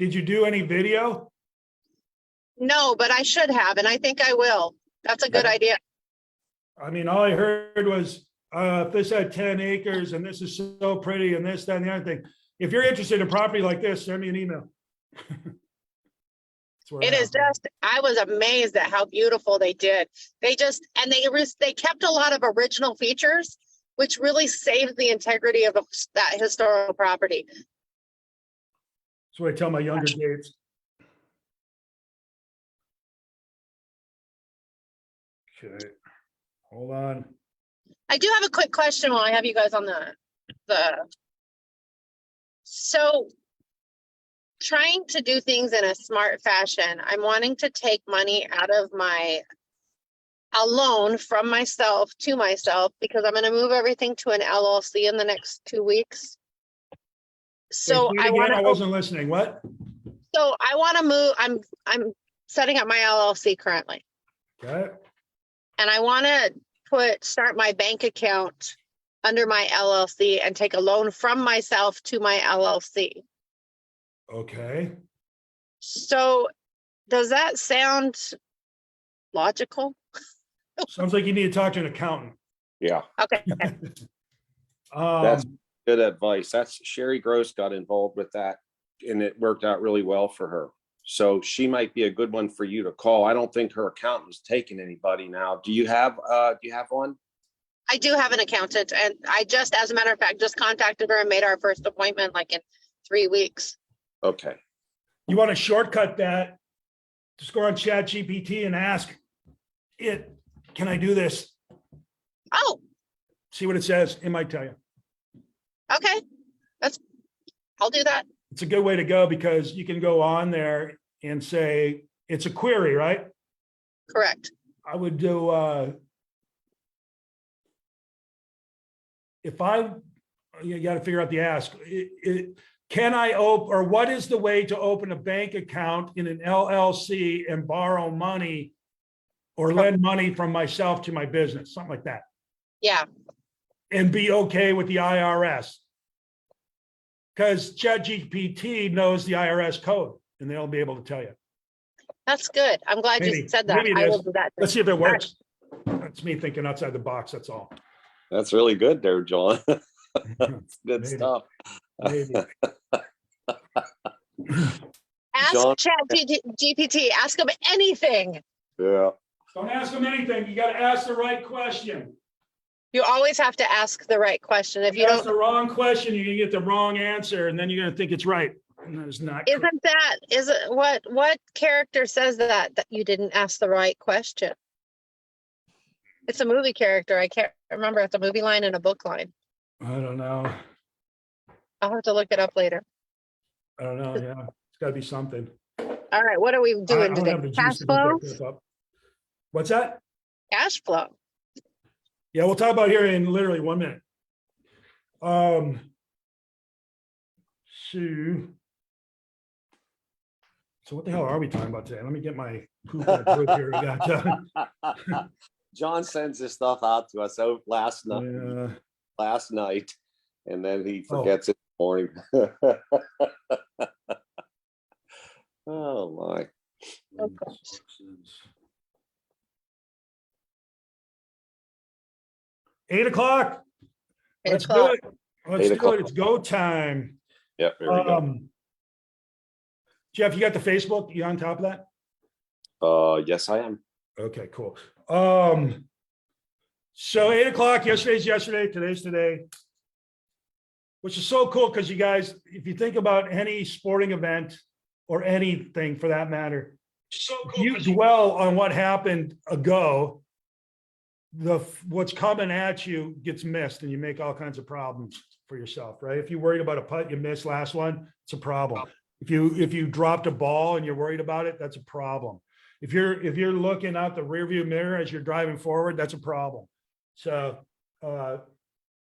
Did you do any video? No, but I should have, and I think I will. That's a good idea. I mean, all I heard was, if this had 10 acres and this is so pretty and this, that, and the other thing. If you're interested in property like this, send me an email. It is just, I was amazed at how beautiful they did. They kept a lot of original features, which really saved the integrity of that historical property. That's what I tell my younger kids. Okay, hold on. I do have a quick question while I have you guys on so trying to do things in a smart fashion, I'm wanting to take money out of a loan from myself to myself because I'm going to move everything to an LLC in the next 2 weeks. So Wait, say it again, I wasn't listening. What? So I want to move. I'm setting up my LLC currently. Okay. And I want to start my bank account under my LLC and take a loan from myself to my LLC. Okay. So does that sound logical? Sounds like you need to talk to an accountant. Yeah, Okay. that's good advice. That's Sherry Gross got involved with that and it worked out really well for her. So she might be a good one for you to call. I don't think her accountant's taking anybody now. Do you have one? I do have an accountant, and I just, as a matter of fact, just contacted her and made our first appointment like in 3 weeks. Okay. You want to shortcut that? Just go on ChatGPT and ask it, can I do this? Oh, See what it says. It might tell you. okay. I'll do that. It's a good way to go because you can go on there and say, it's a query, right? Correct. I would do, you got to figure out the ask. Can I open, or what is the way to open a bank account in an LLC and borrow money or lend money from myself to my business, something like that, Yeah. and be okay with the IRS? Because ChatGPT knows the IRS code and they'll be able to tell you. That's good. I'm glad Maybe. you said that. Maybe it I will is. do that. Let's see if it works. That's me thinking outside the box, that's all. That's really good there, John. That's good Maybe. stuff. Maybe. Ask John- ChatGPT. Ask them anything. Yeah. Don't ask them anything. You got to ask the right question. You always have to ask the right question. If If you you ask don't, the wrong question, you're gonna get the wrong answer, and then you're gonna think it's right. And that is not correct. is it what character says that you didn't ask the right question? It's a movie character. I can't remember. It's a movie line and a book line. I don't know. I'll have to look it up later. I don't know. Yeah, it's got to be something. All right. What are we I doing don't today? have the Cash juice to flow? look that stuff up. What's that? Cash flow. Yeah, we'll talk about here in literally 1 minute. So what the hell are we talking about today? Let me get my poop out of here. We got, John sends this stuff out to us last night, and then he forgets it in the morning. Oh my. Okay. 8 o'clock. 8 Let's o'clock. do it. Let's 8 do o'clock. it. It's go time. Yep, there we go. Jeff, you got the Facebook? You on top of that? Yes, I am. Okay, cool. So 8 o'clock, yesterday's yesterday, today's today. Which is so cool because you guys, if you think about any sporting event or anything for that matter, you dwell on what happened ago, what's coming at you gets missed and you make all kinds of problems for yourself, right? If you're worried about a putt you missed last one, it's a problem. If you dropped a ball and you're worried about it, that's a problem. If you're looking out the rearview mirror as you're driving forward, that's a problem. So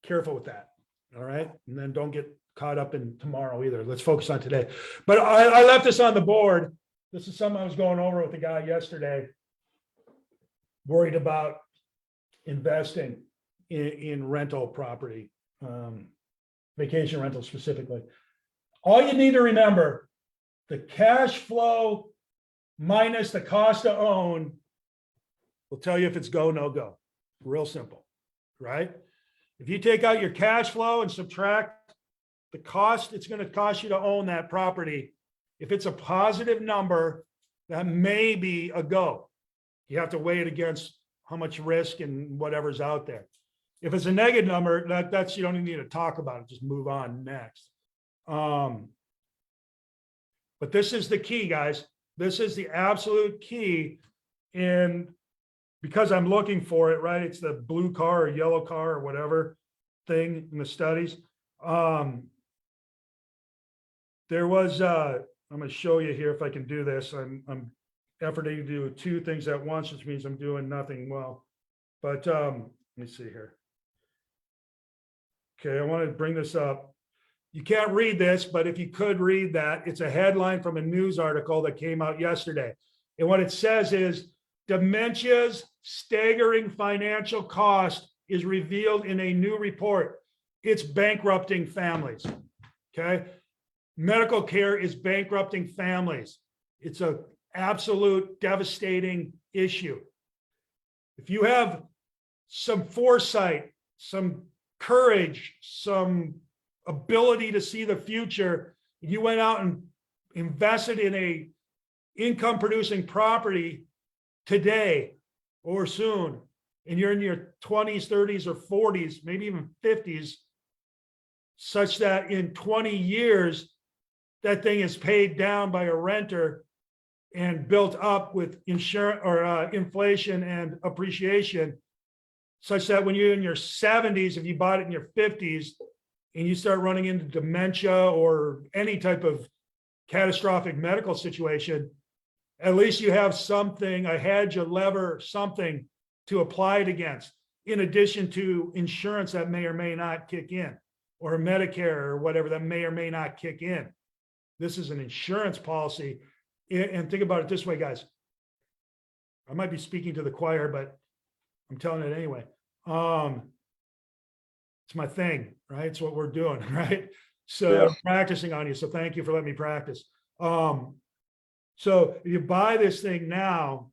careful with that. All right. And then don't get caught up in tomorrow either. Let's focus on today. But I left this on the board. This is something I was going over with the guy yesterday. Worried about investing in rental property, vacation rental specifically. All you need to remember the cash flow minus the cost to own will tell you if it's go, no go. Real simple, right? If you take out your cash flow and subtract the cost it's going to cost you to own that property, if it's a positive number, that may be a go. You have to weigh it against how much risk and whatever's out there. If it's a negative number, that's you don't even need to talk about it. Just move on next. But this is the key, guys. This is the absolute key. And because I'm looking for it, right? It's the blue car or yellow car or whatever thing in the studies. There was, I'm going to show you here if I can do this. I'm efforting to do two things at once, which means I'm doing nothing well. But let me see here. Okay, I want to bring this up. You can't read this, but if you could read that, it's a headline from a news article that came out yesterday. And what it says is, dementia's staggering financial cost is revealed in a new report. It's bankrupting families. Okay. Medical care is bankrupting families. It's an absolute devastating issue. If you have some foresight, some courage, some ability to see the future, you went out and invested in a income producing property today or soon, and you're in your 20s, 30s, or 40s, maybe even 50s, such that in 20 years, that thing is paid down by a renter and built up with insurance or inflation and appreciation, such that when you're in your 70s, if you bought it in your 50s and you start running into dementia or any type of catastrophic medical situation, at least you have something, a hedge, a lever, something to apply it against, in addition to insurance that may or may not kick in, or Medicare or whatever that may or may not kick in. This is an insurance policy. And think about it this way, guys. I might be speaking to the choir, but I'm telling it anyway. It's my thing, right? It's what we're doing, right? So Yeah. I'm practicing on you. So thank you for letting me practice. So if you buy this thing now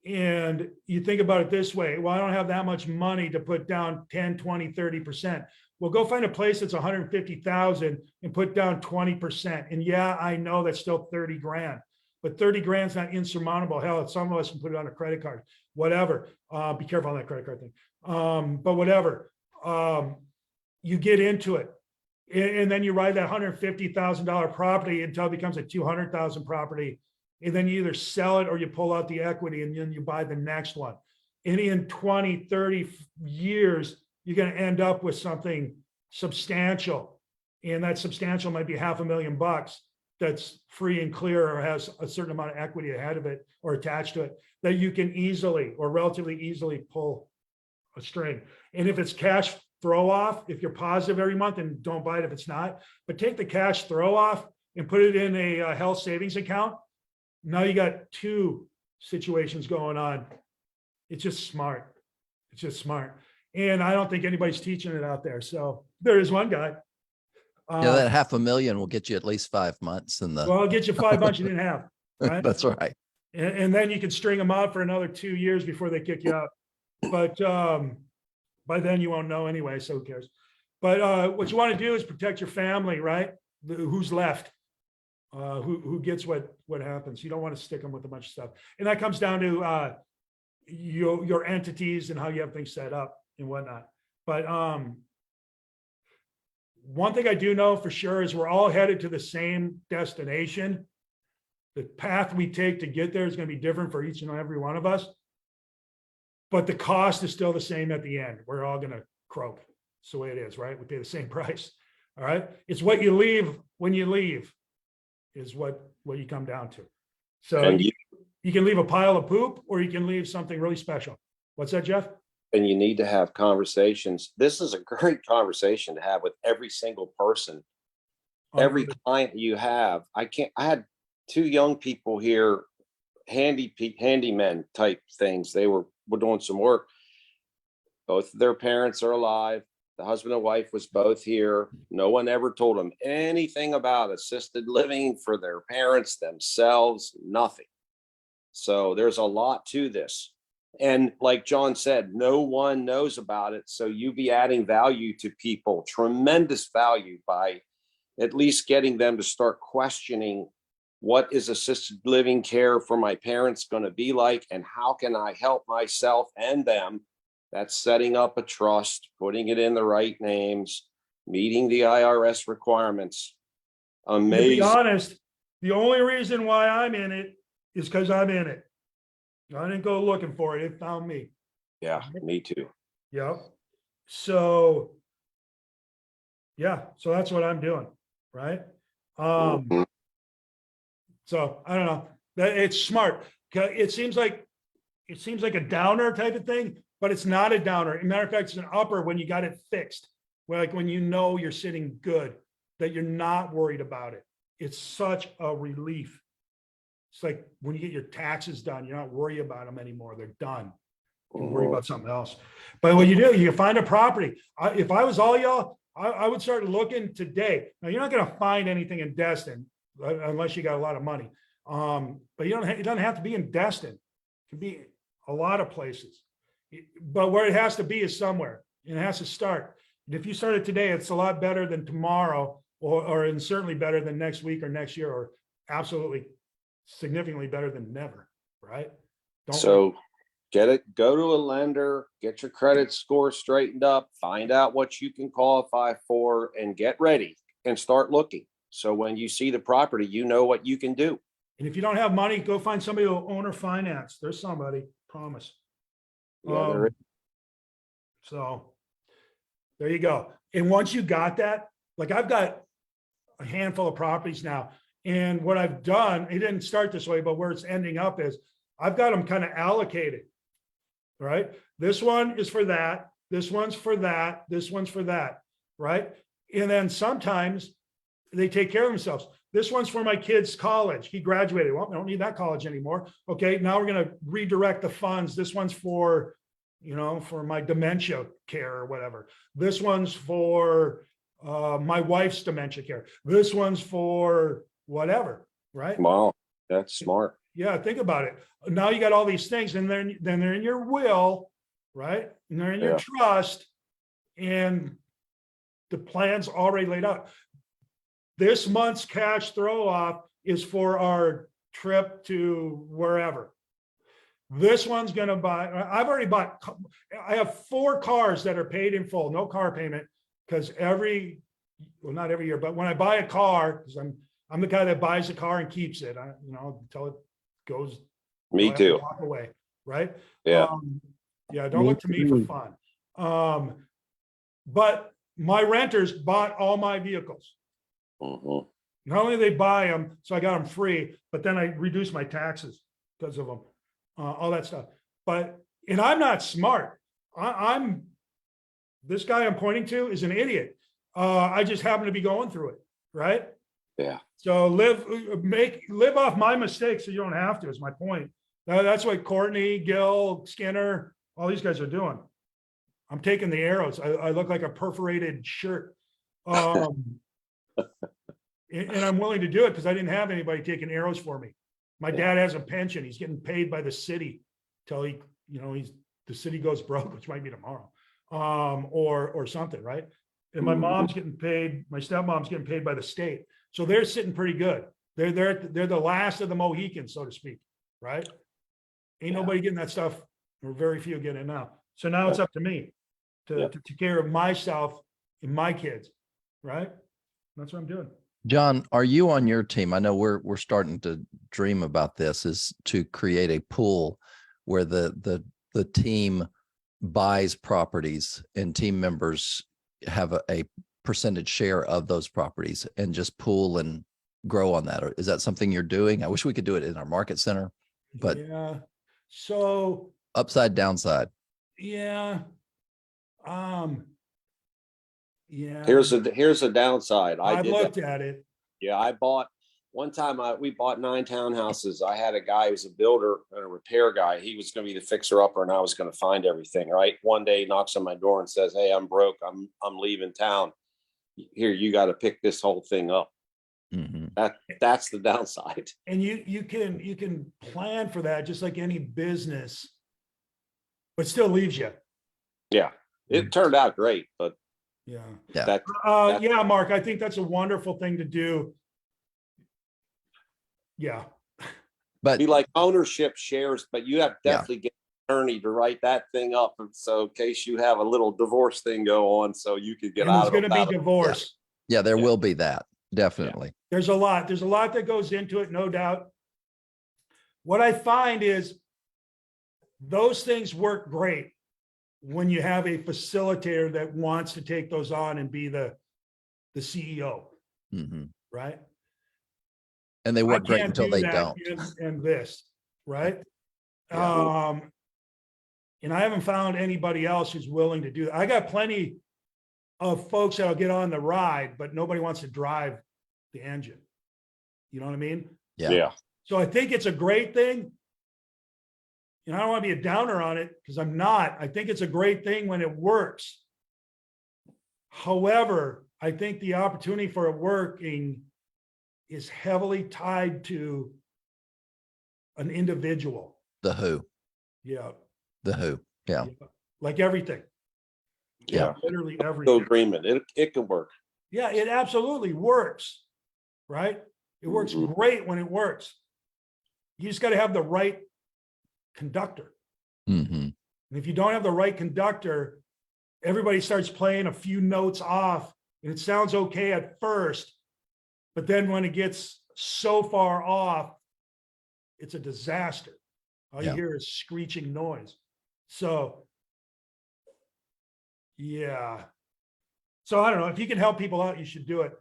and you think about it this way, well, I don't have that much money to put down 10, 20, 30%. Well, go find a place that's 150,000 and put down 20%. And yeah, I know that's still 30 grand, but 30 grand is not insurmountable. Hell, some of us can put it on a credit card, whatever. Be careful on that credit card thing. But whatever, you get into it. And then you ride that $150,000 property until it becomes a 200,000 property. And then you either sell it or you pull out the equity and then you buy the next one. And in 20, 30 years, you're going to end up with something substantial. And that substantial might be $500,000 that's free and clear or has a certain amount of equity ahead of it or attached to it that you can easily or relatively easily pull a string. And if it's cash throw off, if you're positive every month, and don't buy it if it's not, but take the cash throw off and put it in a health savings account. Now you got two situations going on. It's just smart. It's just smart. And I don't think anybody's teaching it out there. So there is one guy. Yeah, that 500,000 will get you at least 5 months in the. Well, I'll get you 5 months you didn't have. Right? That's right. And then you can string them out for another 2 years before they kick you out. But by then you won't know anyway, so who cares? But what you want to do is protect your family, right? Who's left, who gets what happens. You don't want to stick them with a bunch of stuff. And that comes down to your entities and how you have things set up and whatnot. But one thing I do know for sure is we're all headed to the same destination. The path we take to get there is going to be different for each and every one of us. But the cost is still the same at the end. We're all going to croak. It's the way it is, right? We pay the same price. All right. It's what you leave when you leave is what you come down to. So And you can leave a pile of poop or you can leave something really special. What's that, Jeff? and you need to have conversations. This is a great conversation to have with every single person, every client you have. I had two young people here, handymen type things. They were doing some work. Both their parents are alive. The husband and wife was both here. No one ever told them anything about assisted living for their parents, themselves, nothing. So there's a lot to this. And like John said, no one knows about it. So you be adding value to people, tremendous value, by at least getting them to start questioning, what is assisted living care for my parents going to be like? And how can I help myself and them? That's setting up a trust, putting it in the right names, meeting the IRS requirements. To be Amazing. honest, the only reason why I'm in it is because I'm in it. I didn't go looking for it. It found me. Yeah, me too. Yep. So, yeah, so that's what I'm doing, right? Mhm. So I don't know, that it's smart. It seems like a downer type of thing, but it's not a downer. As a matter of fact, it's an upper when you got it fixed. Where like when you know you're sitting good, that you're not worried about it. It's such a relief. It's like when you get your taxes done, you're not worried about them anymore. They're done. You can worry about something else. But what you do, you find a property. If I was all y'all, I would start looking today. Now, you're not going to find anything in Destin unless you got a lot of money. But it doesn't have to be in Destin. It can be a lot of places. But where it has to be is somewhere. And it has to start. And if you started today, it's a lot better than tomorrow, and certainly better than next week or next year, or absolutely significantly better than never, right? So go to a lender, get your credit score straightened up, find out what you can qualify for, and get ready and start looking. So when you see the property, you know what you can do. And if you don't have money, go find somebody who'll owner finance. There's somebody, promise. Yeah, there is. So there you go. And once you got that, like I've got a handful of properties now. And what I've done, it didn't start this way, but where it's ending up is I've got them kind of allocated, right? This one is for that. This one's for that. This one's for that, right? And then sometimes they take care of themselves. This one's for my kid's college. He graduated. Well, we don't need that college anymore. Okay, now we're going to redirect the funds. This one's for, for my dementia care or whatever. This one's for my wife's dementia care. This one's for whatever, right? Wow, that's smart. Yeah, think about it. Now you got all these things, and then they're in your will, right? And they're in your trust, and the plan's already laid out. This month's cash throw off is for our trip to wherever. This one's going to buy. I've already bought. I have 4 cars that are paid in full, no car payment, because not every year, but when I buy a car, because I'm the guy that buys the car and keeps it. Until it goes. Me too. Walk away, right? Yeah. Don't look to me for fun. But my renters bought all my vehicles. Mhm. Not only did they buy them, so I got them free, but then I reduced my taxes because of them, all that stuff. And I'm not smart. This guy I'm pointing to is an idiot. I just happen to be going through it, right? Yeah. So live off my mistakes so you don't have to, is my point. That's what Courtney, Gil, Skinner, all these guys are doing. I'm taking the arrows. I look like a perforated shirt. And I'm willing to do it because I didn't have anybody taking arrows for me. My dad has a pension. He's getting paid by the city till the city goes broke, which might be tomorrow, or something, right? And my mom's getting paid. My stepmom's getting paid by the state, so they're sitting pretty good. They're the last of the Mohicans, so to speak, right? Ain't nobody getting that stuff, or very few getting it now. So now it's up to me to take care of myself and my kids, right? That's what I'm doing. John, are you on your team? I know we're starting to dream about this, is to create a pool where the team buys properties and team members have a percentage share of those properties and just pool and grow on that. Or is that something you're doing? I wish we could do it in our market center, but yeah. So upside downside. Yeah. Yeah. Here's a downside. I looked at it. Yeah, I bought One time we bought 9 townhouses. I had a guy who was a builder and a repair guy. He was going to be the fixer upper and I was going to find everything. Right. One day he knocks on my door and says, "Hey, I'm broke. I'm leaving town. Here, you got to pick this whole thing up." Mhm. That's the downside. And you can plan for that just like any business, but still leaves you. Yeah. It turned out great, but Yeah. that Yeah, Mark, I think that's a wonderful thing to do. Yeah. But be like ownership shares, but you have Yeah. definitely get an attorney to write that thing up. And so in case you have a little divorce thing go on, so you could get And out there's of going to about be it. divorce. yeah, there Yeah. will be that. Definitely. There's a lot that goes into it, no doubt. What I find is those things work great when you have a facilitator that wants to take those on and be the CEO, Mhm. right? And they I work great can't until do they that don't. in this, right? Yeah. And I haven't found anybody else who's willing to do that. I got plenty of folks that'll get on the ride, but nobody wants to drive the engine. You know what I mean? Yeah. Yeah. So I think it's a great thing. And I don't want to be a downer on it because I'm not. I think it's a great thing when it works. However, I think the opportunity for it working is heavily tied to an individual. The who. Yeah. The who. Yeah. Yeah. Like everything. Yeah. Literally No everything. agreement. It can work. Yeah, it absolutely works. Right? It works Mhm. great when it works. You just got to have the right conductor. Hmm. And if you don't have the right conductor, everybody starts playing a few notes off and it sounds okay at first, but then when it gets so far off, it's a disaster. All you Yeah. hear is screeching noise. So, yeah. So I don't know if you can help people out, you should do it.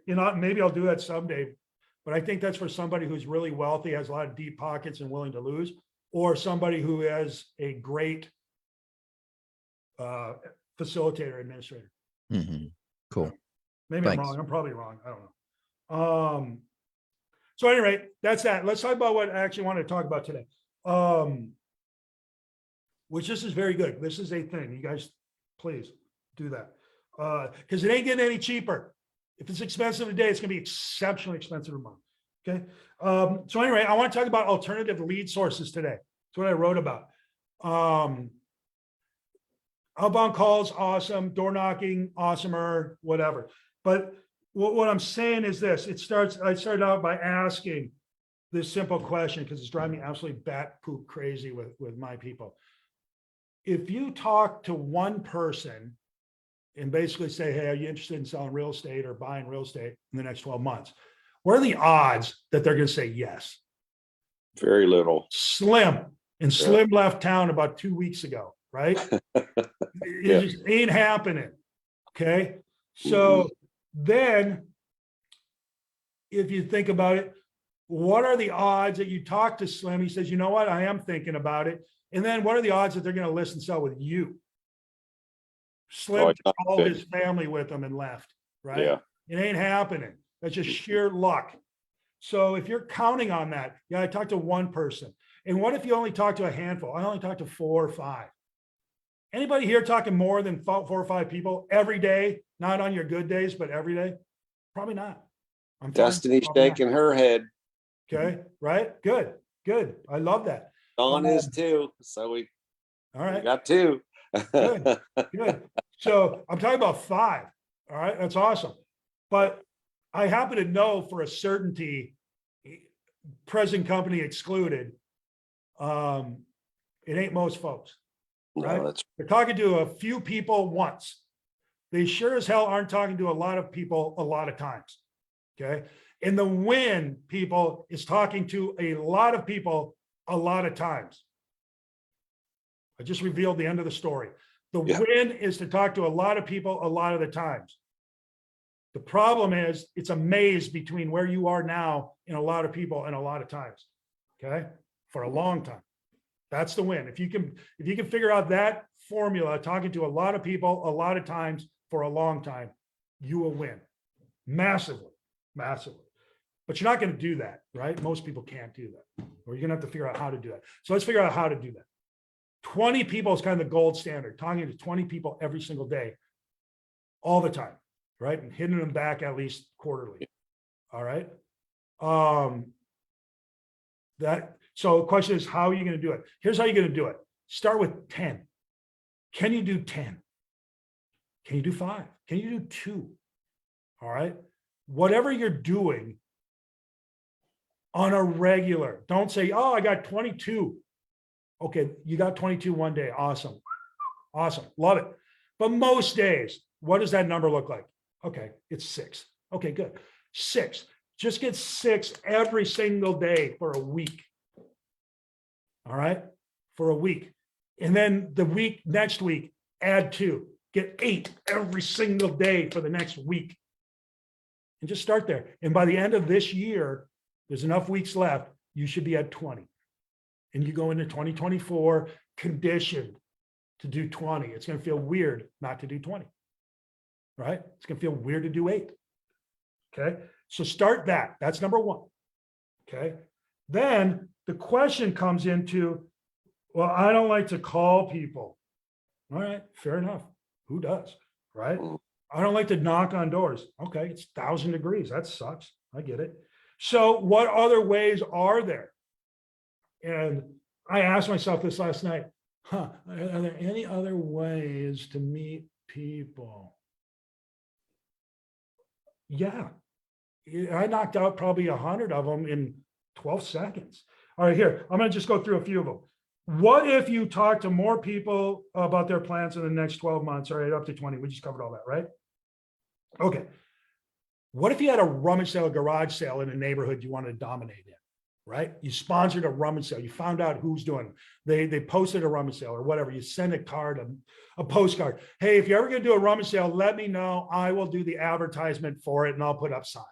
Maybe I'll do that someday, but I think that's for somebody who's really wealthy, has a lot of deep pockets and willing to lose, or somebody who has a great facilitator, administrator. Hmm. Cool. Maybe I'm Thanks. wrong. I'm probably wrong. I don't know. So anyway, that's that. Let's talk about what I actually wanted to talk about today. Which this is very good. This is a thing. You guys, please do that. Because it ain't getting any cheaper. If it's expensive today, it's going to be exceptionally expensive tomorrow. Okay. So anyway, I want to talk about alternative lead sources today. That's what I wrote about. Outbound calls, awesome. Door knocking, awesomer, whatever. But what I'm saying is this: I started out by asking this simple question because it's driving me absolutely bat poop crazy with my people. If you talk to one person and basically say, "Hey, are you interested in selling real estate or buying real estate in the next 12 months?" What are the odds that they're going to say yes? Very little. Slim. And Slim left town about 2 weeks ago, right? It just ain't happening. Okay. So then if you think about it, what are the odds that you talk to Slim? He says, "You know what? I am thinking about it." And then what are the odds that they're going to list and sell with you? Slim took all his family with him and left, right? Yeah. It ain't happening. That's just sheer luck. So if you're counting on that, yeah, I talked to one person. And what if you only talk to a handful? I only talked to 4 or 5. Anybody here talking more than 4 or 5 people every day? Not on your good days, but every day? Probably not. Destiny's Probably not. shaking her head. Okay, right? Good, good. I love that. Dawn is too. So we All right, got 2. Good. good. So I'm talking about 5. All right, that's awesome. But I happen to know for a certainty, present company excluded, it ain't most folks. Right? No, that's They're talking to a few people once. They sure as hell aren't talking to a lot of people a lot of times. Okay. And the win, people, is talking to a lot of people a lot of times. I just revealed the end of the story. The win is to talk to a lot of people a lot of the times. The problem is it's a maze between where you are now and a lot of people and a lot of times. Okay. For a long time. That's the win. If you can figure out that formula, talking to a lot of people a lot of times for a long time, you will win massively, massively. but you're not going to do that, right? Most people can't do that, or you're going to have to figure out how to do that. So let's figure out how to do that. 20 people is kind of the gold standard, talking to 20 people every single day, all the time, right? And hitting them back at least quarterly. All right. So the question is, how are you going to do it? Here's how you're going to do it. Start with 10. Can you do 10? Can you do 5? Can you do 2? All right. Whatever you're doing on a regular, don't say, oh, I got 22. Okay, you got 22 one day. Awesome. Awesome. Love it. But most days, what does that number look like? Okay, it's 6. Okay, good. 6. Just get 6 every single day for a week. All right, for a week. And then the next week, add 2. Get 8 every single day for the next week. And just start there. And by the end of this year, there's enough weeks left, you should be at 20. And you go into 2024 conditioned to do 20. It's going to feel weird not to do 20, right? It's going to feel weird to do 8. Okay. So start that. That's number 1. Okay. Then the question comes into, well, I don't like to call people. All right. Fair enough. Who does? Right. I don't like to knock on doors. Okay. It's 1,000 degrees. That sucks. I get it. So what other ways are there? And I asked myself this last night, are there any other ways to meet people? Yeah. I knocked out probably 100 of them in 12 seconds. All right, here, I'm going to just go through a few of them. What if you talk to more people about their plans in the next 12 months? All right, up to 20. We just covered all that, right? Okay. What if you had a rummage sale, a garage sale in a neighborhood you wanted to dominate in, right? You sponsored a rummage sale. You found out who's doing it. They posted a rummage sale or whatever. You send a card, a postcard. Hey, if you're ever going to do a rummage sale, let me know. I will do the advertisement for it and I'll put up signs.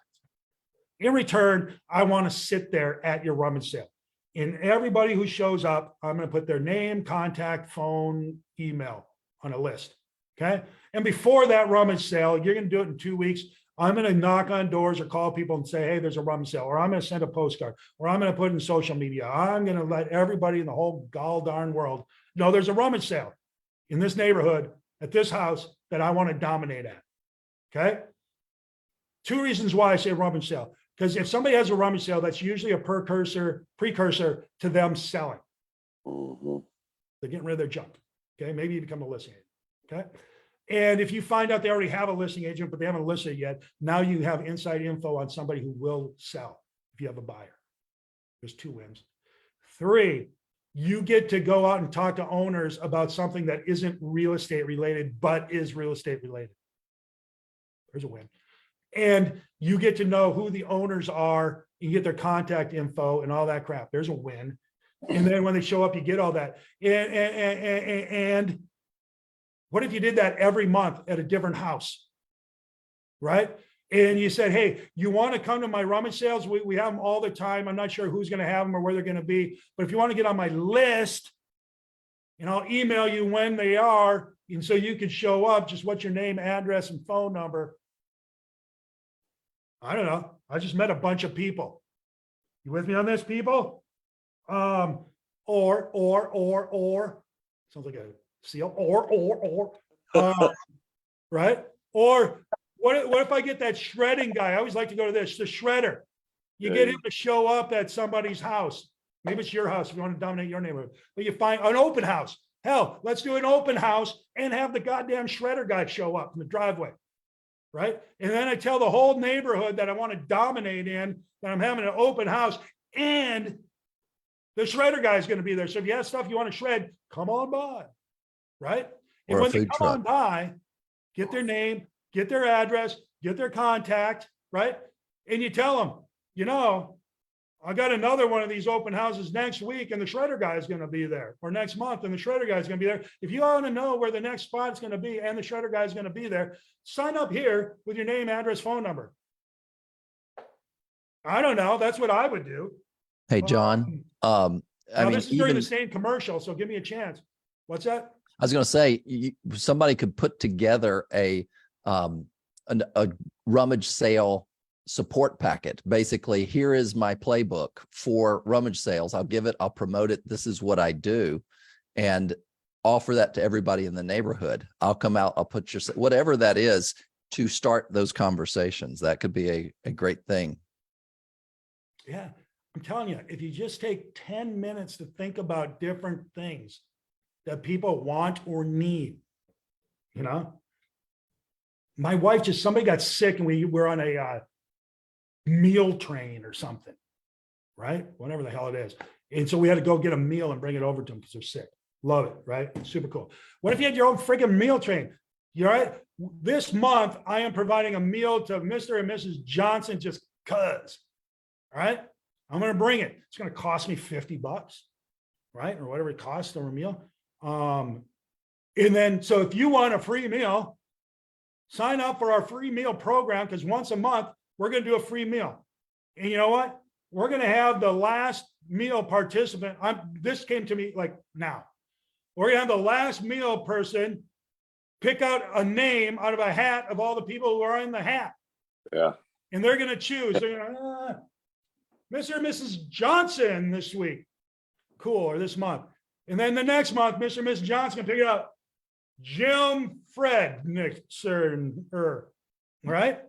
In return, I want to sit there at your rummage sale. And everybody who shows up, I'm going to put their name, contact, phone, email on a list. Okay. And before that rummage sale, you're going to do it in 2 weeks. I'm going to knock on doors or call people and say, hey, there's a rummage sale, or I'm going to send a postcard, or I'm going to put it in social media. I'm going to let everybody in the whole gall darn world know there's a rummage sale in this neighborhood at this house that I want to dominate at. Okay. 2 reasons why I say rummage sale. Because if somebody has a rummage sale, that's usually a precursor to them selling. They're getting rid of their junk. Okay. Maybe you become a listing agent. Okay. And if you find out they already have a listing agent, but they haven't listed it yet, now you have inside info on somebody who will sell if you have a buyer. There's 2 wins. 3, you get to go out and talk to owners about something that isn't real estate related, but is real estate related. There's a win. And you get to know who the owners are. You get their contact info and all that crap. There's a win. And then when they show up, you get all that. And what if you did that every month at a different house, right? And you said, hey, you want to come to my rummage sales? We have them all the time. I'm not sure who's going to have them or where they're going to be. But if you want to get on my list, and I'll email you when they are, and so you can show up, just what's your name, address, and phone number. I don't know. I just met a bunch of people. You with me on this, people? Or sounds like a seal. Right? Or what if I get that shredding guy? I always like to go to this, the shredder. You get him to show up at somebody's house. Maybe it's your house if you want to dominate your neighborhood. But you find an open house. Hell, let's do an open house and have the goddamn shredder guy show up in the driveway. Right? And then I tell the whole neighborhood that I want to dominate in, that I'm having an open house, and the shredder guy is going to be there. So if you have stuff you want to shred, come on by. Right? And when they come on by, get their name, get their address, get their contact, right? And you tell them, you know, I got another one of these open houses next week and the shredder guy is going to be there, or next month and the shredder guy is going to be there. If you want to know where the next spot is going to be and the shredder guy is going to be there, sign up here with your name, address, phone number. I don't know. That's what I would do. Hey, John. I mean, this is during the same commercial, so give me a chance. What's that? I was going to say, somebody could put together a rummage sale support packet. Basically, here is my playbook for rummage sales. I'll give it, I'll promote it. This is what I do. And offer that to everybody in the neighborhood. I'll come out, I'll put your, whatever that is, to start those conversations. That could be a great thing. Yeah, I'm telling you, if you just take 10 minutes to think about different things that people want or need, you know? My wife somebody got sick and we were on a meal train or something, right? Whatever the hell it is. And so we had to go get a meal and bring it over to them because they're sick. Love it, right? Super cool. What if you had your own freaking meal train? You all right? This month, I am providing a meal to Mr. and Mrs. Johnson just cuz. All right? I'm going to bring it. It's going to cost me $50, right? Or whatever it costs for a meal. And then, so if you want a free meal, sign up for our free meal program because once a month, we're going to do a free meal. And you know what? We're going to have the last meal participant. This came to me like now. We're going to have the last meal person pick out a name out of a hat of all the people who are in the hat. Yeah. And they're going to choose. They're going to, Mr. and Mrs. Johnson this week. Cool. Or this month. And then the next month, Mr. and Mrs. Johnson can pick it up. Jim Fred Nixon. Right?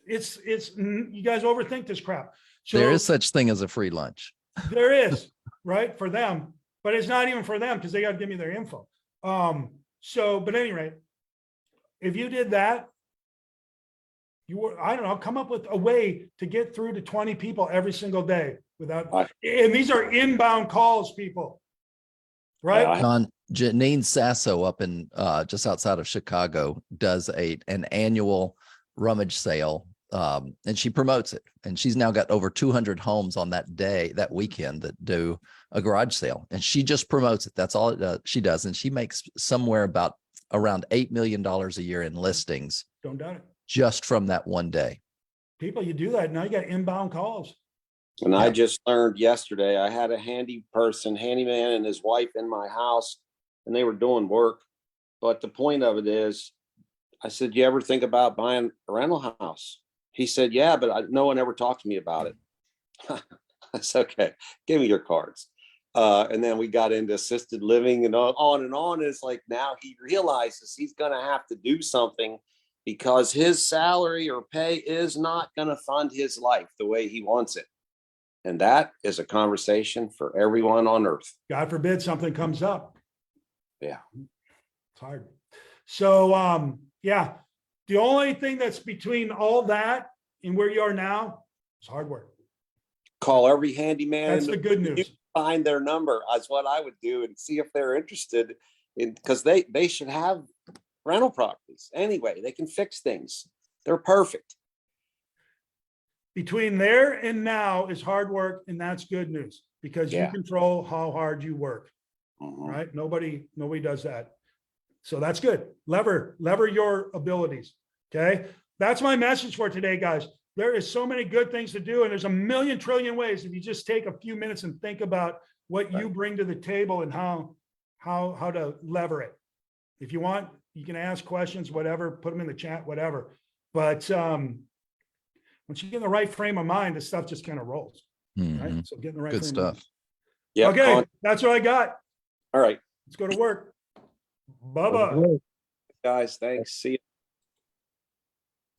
It's you guys overthink this crap. So There is such thing as a free lunch. there is, right? For them, but it's not even for them because they got to give me their info. But anyway, if you did that, I don't know, come up with a way to get through to 20 people every single day without, and these are inbound calls, people. Right? John, Janine Sasso up in just outside of Chicago does an annual rummage sale. And she promotes it, and she's now got over 200 homes on that weekend that do a garage sale, and she just promotes it. That's all she does. And she makes somewhere around $8 million a year in listings Don't doubt it. just from that one day. People, you do that. Now you got inbound calls. And I just learned yesterday, I had a handyman and his wife in my house, and they were doing work. But the point of it is, I said, you ever think about buying a rental house? He said, yeah, but no one ever talked to me about it. I said, okay, give me your cards. And then we got into assisted living and on and on. It's like now he realizes he's going to have to do something because his salary or pay is not going to fund his life the way he wants it. And that is a conversation for everyone on earth. God forbid something comes up. Yeah. It's hard. So, yeah, the only thing that's between all that and where you are now is hard work. Call every handyman. That's the good news. Find their number. That's what I would do and see if they're interested in, because they should have rental properties anyway. They can fix things. They're perfect. Between there and now is hard work, and that's good news because you Yeah. control how hard you work, Mhm. right? Nobody does that. So that's good. Lever your abilities. Okay. That's my message for today, guys. There is so many good things to do, and there's a million trillion ways if you just take a few minutes and think about what you bring to the table and how to lever it. If you want, you can ask questions, whatever, put them in the chat, whatever. But once you get in the right frame of mind, this stuff just kind of rolls. Mhm. Right. So get in the right Good frame stuff. of mind. Yeah. Okay, that's what I got. All right, Let's go to work. Bye-bye. guys. Thanks. See you.